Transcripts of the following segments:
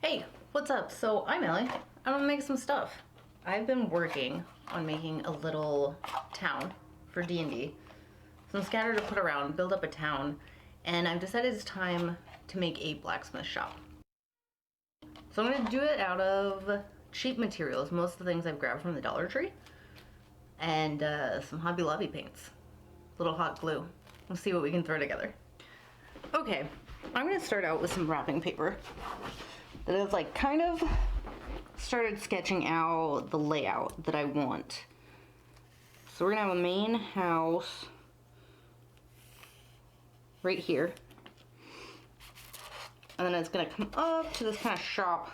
Hey, what's up? So I'm Ellie. I'm gonna make some stuff. I've been working on making a little town for D&D. Some scatter to put around, build up a town, and I've decided it's time to make a blacksmith shop. So I'm gonna do it out of cheap materials, most of the things I've grabbed from the Dollar Tree, and some Hobby Lobby paints, little hot glue. We'll see what we can throw together. Okay, I'm gonna start out with some wrapping paper that I've like kind of started sketching out the layout that I want. So we're gonna have a main house right here, and then it's gonna come up to this kind of shop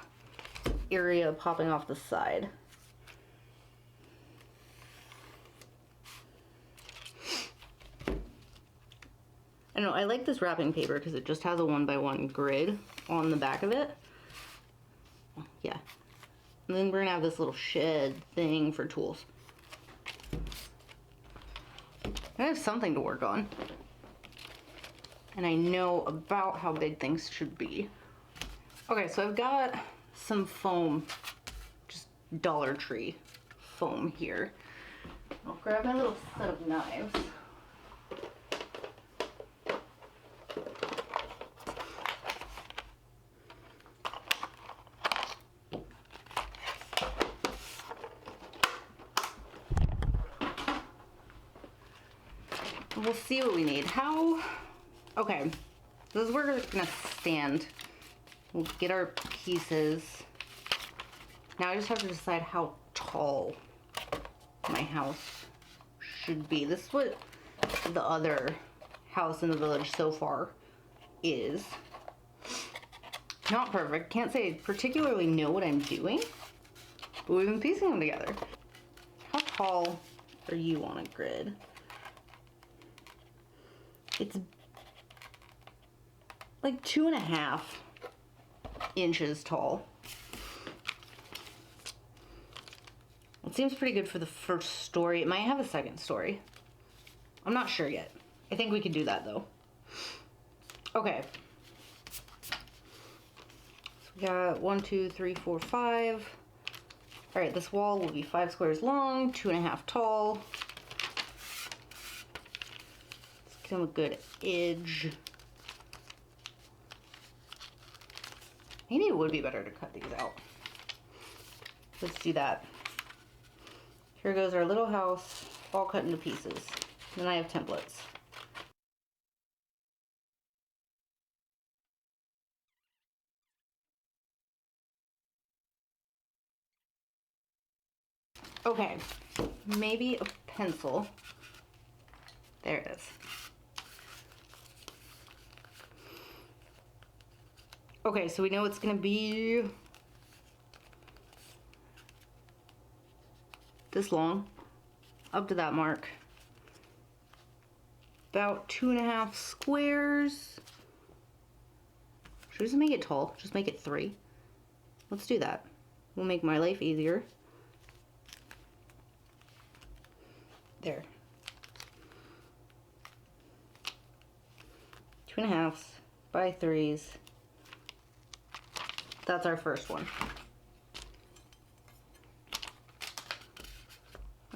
area popping off the side. I don't know, I like this wrapping paper because it just has a 1x1 grid on the back of it. Yeah. And then we're gonna have this little shed thing for tools. I have something to work on. And I know about how big things should be. Okay, so I've got some foam, just Dollar Tree foam here. I'll grab my little set of knives. We'll see what we need. Okay, this is where we're gonna stand. We'll get our pieces. Now I just have to decide how tall my house should be. This is what the other house in the village so far is. Not perfect. Can't say I particularly know what I'm doing, but we've been piecing them together. How tall are you on a grid? It's like 2.5 inches tall. It seems pretty good for the first story. It might have a second story. I'm not sure yet. I think we can do that though. Okay. So we got 1, 2, 3, 4, 5. All right, this wall will be 5 squares long, 2.5 tall. Give them a good edge. Maybe it would be better to cut these out. Let's do that. Here goes our little house, all cut into pieces. Then I have templates. Okay, maybe a pencil. There it is. Okay, so we know it's gonna be this long, up to that mark. About 2.5 squares. Should we just make it tall? Just make it 3. Let's do that. We'll make my life easier. There. 2.5 by 3s. That's our first one.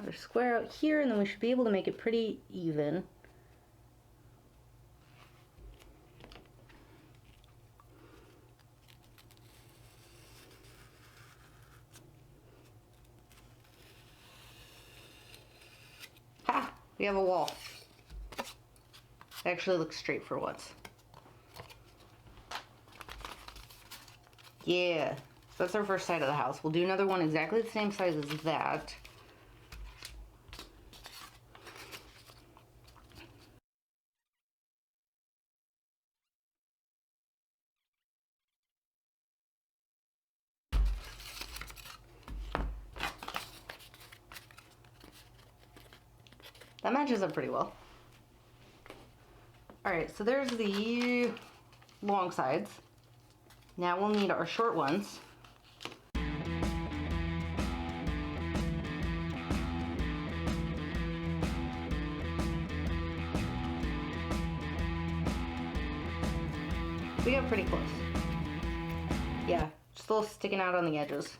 Our square out here, and then we should be able to make it pretty even. Ha! We have a wall. It actually looks straight for once. Yeah, so that's our first side of the house. We'll do another one exactly the same size as that. That matches up pretty well. All right, so there's the long sides. Now we'll need our short ones. We got pretty close. Yeah, Just a little sticking out on the edges.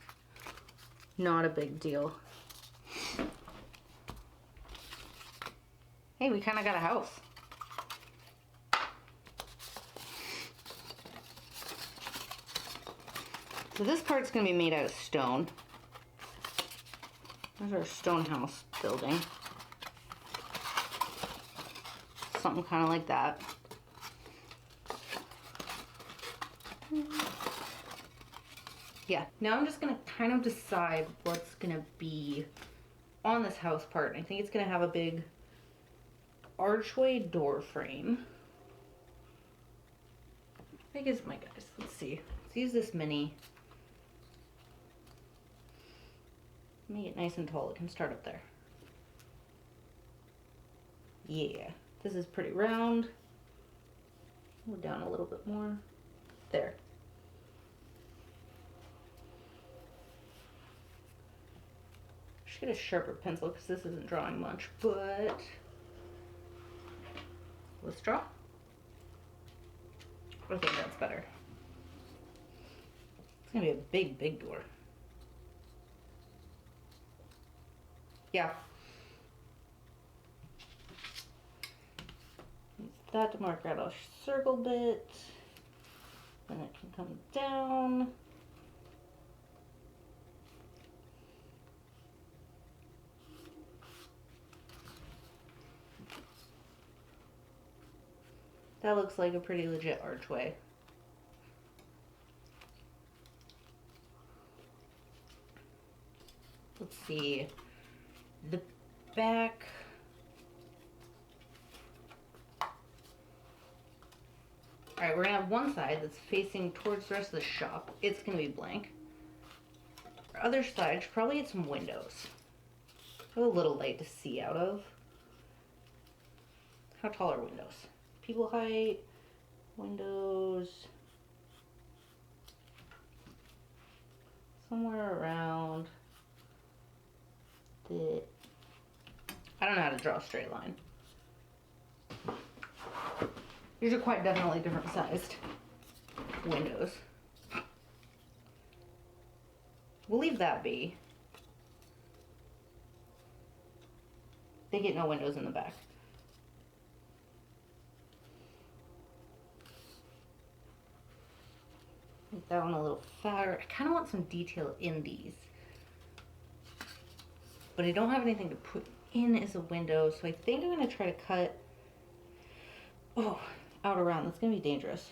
Not a big deal. Hey, we kind of got a house. So this part's going to be made out of stone. There's our stone house building. Something kind of like that. Yeah, now I'm just going to kind of decide what's going to be on this house part. I think it's going to have a big archway door frame. How big is my guys? Let's see. Let's use this mini. Make it nice and tall. It can start up there. Yeah, this is pretty round. Go down a little bit more. There. Should get a sharper pencil because this isn't drawing much, but let's draw. I think that's better. It's gonna be a big, big door. Yeah. Use that to mark out a circle bit. Then it can come down. That looks like a pretty legit archway. Let's see. The back. Alright, we're gonna have one side that's facing towards the rest of the shop. It's gonna be blank. Our other side should probably get some windows. A little light to see out of. How tall are windows? People height, windows, somewhere around the, I don't know how to draw a straight line. These are quite definitely different sized windows. We'll leave that be. They get no windows in the back. Make that one a little fatter. I kind of want some detail in these. But I don't have anything to put in as a window, so I think I'm going to try to cut out around. That's going to be dangerous.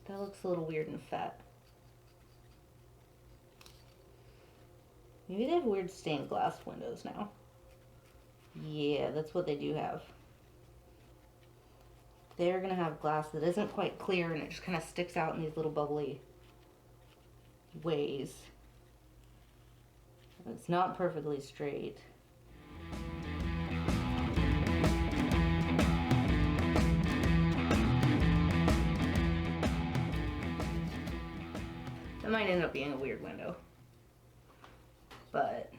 That looks a little weird and fat. Maybe they have weird stained glass windows now. Yeah, that's what they do have. They're going to have glass that isn't quite clear and it just kind of sticks out in these little bubbly ways. It's not perfectly straight. That might end up being a weird window. But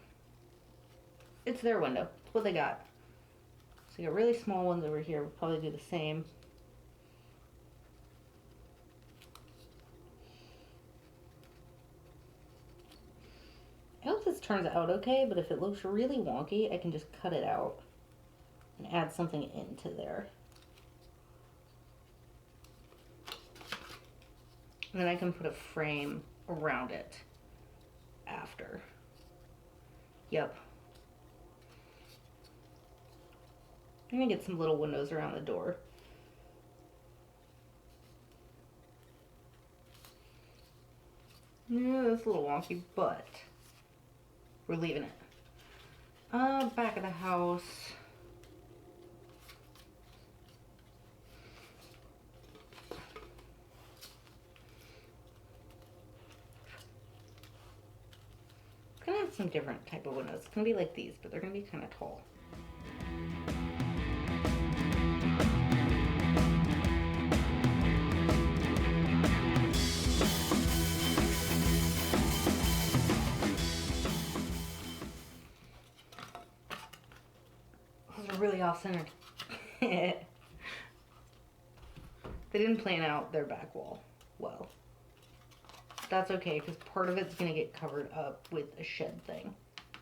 it's their window. It's what they got. So you got really small ones over here. We'll probably do the same. I hope this turns out okay, but if it looks really wonky, I can just cut it out and add something into there. And then I can put a frame around it after. Yep. I'm gonna get some little windows around the door. Yeah, that's a little wonky, but we're leaving it. Back of the house. It's gonna have some different type of windows. It's gonna be like these, but they're gonna be kind of tall. Really off-centered. They didn't plan out their back wall well. that's okay because part of it's gonna get covered up with a shed thing.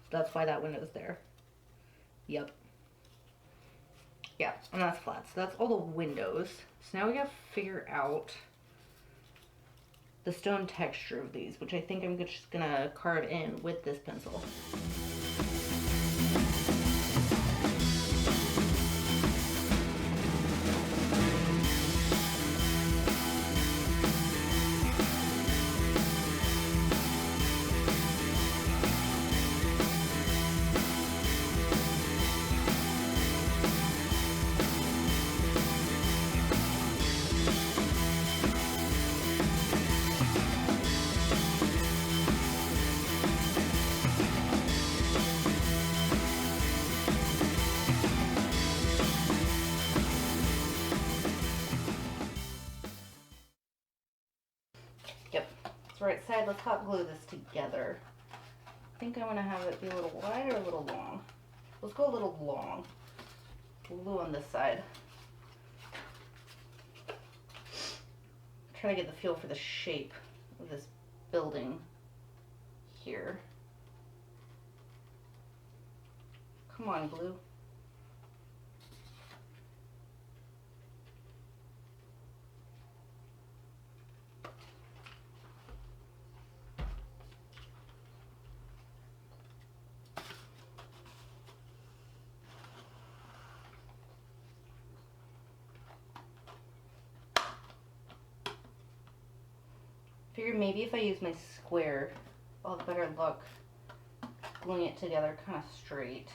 That's why that window's there. Yep. Yeah, and that's flat. So that's all the windows. So now we gotta figure out the stone texture of these, which I think I'm just gonna carve in with this pencil. Yep, that's right side. Let's hot glue this together. I think I'm gonna have it be a little wide or a little long. Let's go a little long. Glue on this side. Trying to get the feel for the shape of this building here. Come on, glue. Figured maybe if I use my square, I'll have better luck gluing it together kind of straight.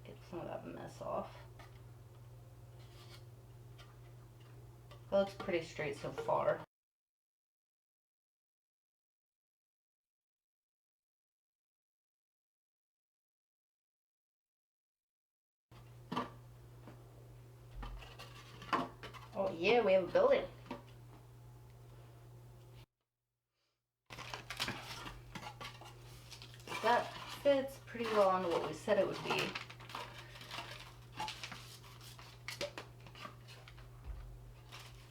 Get some of that mess off. That looks pretty straight so far. Oh yeah, we have a building. That fits pretty well onto what we said it would be.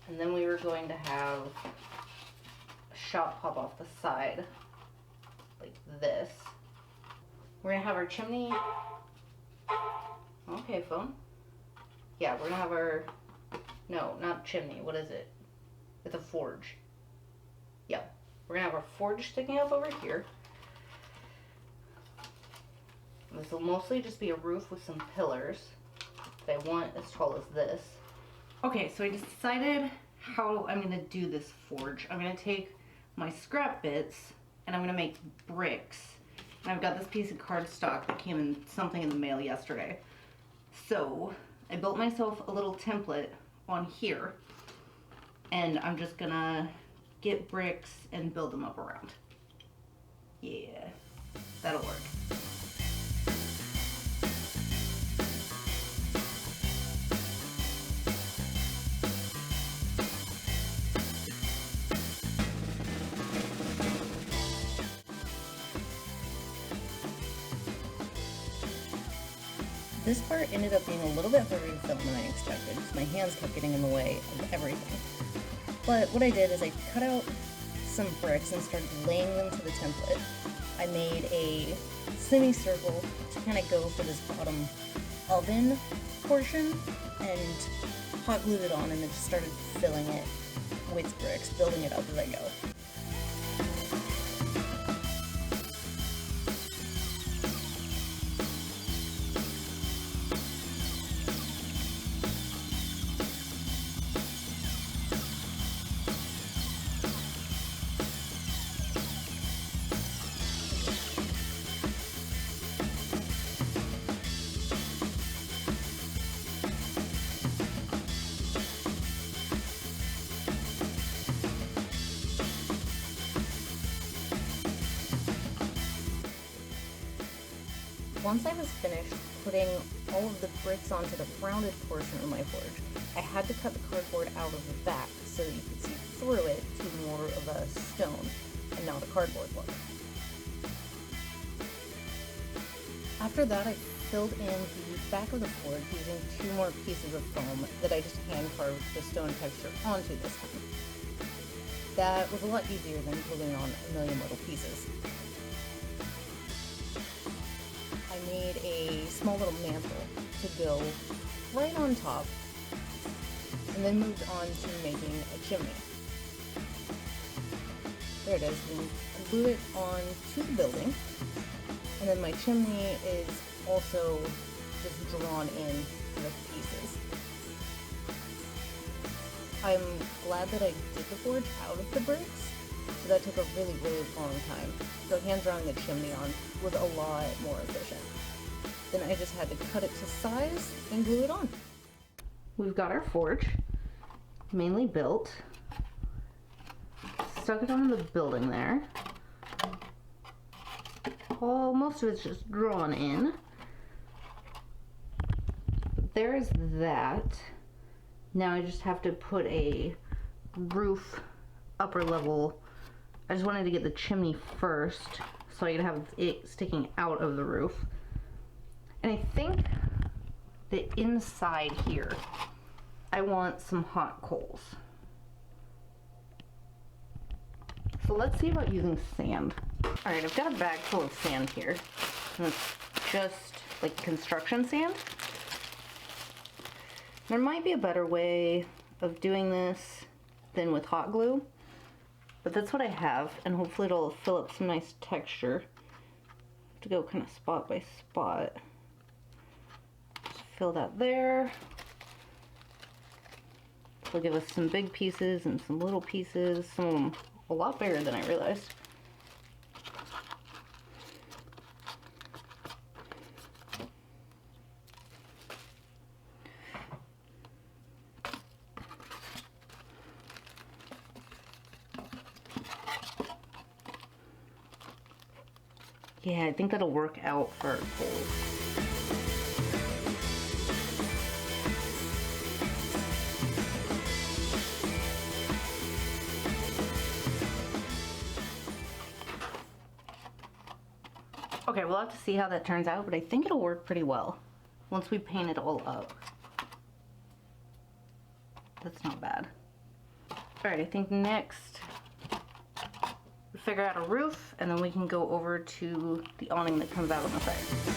And then we were going to have a shop pop off the side, like this. We're gonna have our chimney. Okay, phone. Yeah, we're gonna have our, no, not chimney, what is it? It's a forge. Yeah, we're gonna have our forge sticking up over here. This will mostly just be a roof with some pillars that I want as tall as this. Okay, so I decided how I'm gonna do this forge. I'm gonna take my scrap bits and I'm gonna make bricks. And I've got this piece of cardstock that came in something in the mail yesterday. So I built myself a little template on here and I'm just gonna get bricks and build them up around. Yeah, that'll work. This part ended up being a little bit harder to film than I expected because my hands kept getting in the way of everything. But what I did is I cut out some bricks and started laying them to the template. I made a semicircle to kind of go for this bottom oven portion and hot glued it on and then just started filling it with bricks, building it up as I go. Once I was finished putting all of the bricks onto the rounded portion of my forge, I had to cut the cardboard out of the back so that you could see through it to more of a stone and not a cardboard look. After that, I filled in the back of the forge using 2 more pieces of foam that I just hand carved the stone texture onto this time. That was a lot easier than gluing on a million little pieces. I made a small little mantle to go right on top, and then moved on to making a chimney. There it is, and glue it on to the building, and then my chimney is also just drawn in with pieces. I'm glad that I did the forge out of the bricks, so that took a really, really long time. So hand drawing the chimney on was a lot more efficient. Then I just had to cut it to size and glue it on. We've got our forge, mainly built. Stuck it on the building there. Well, most of it's just drawn in. There's that. Now I just have to put a roof upper level. I just wanted to get the chimney first so I could have it sticking out of the roof. And I think the inside here, I want some hot coals. So let's see about using sand. All right, I've got a bag full of sand here. And it's just like construction sand. There might be a better way of doing this than with hot glue, but that's what I have, and hopefully it'll fill up some nice texture. To go kind of spot by spot. Just fill that there. It'll give us some big pieces and some little pieces, some of them a lot bigger than I realized. Yeah, I think that'll work out for our coals. Okay, we'll have to see how that turns out, but I think it'll work pretty well once we paint it all up. That's not bad. All right, I think next we figure out a roof, and then we can go over to the awning that comes out on the side.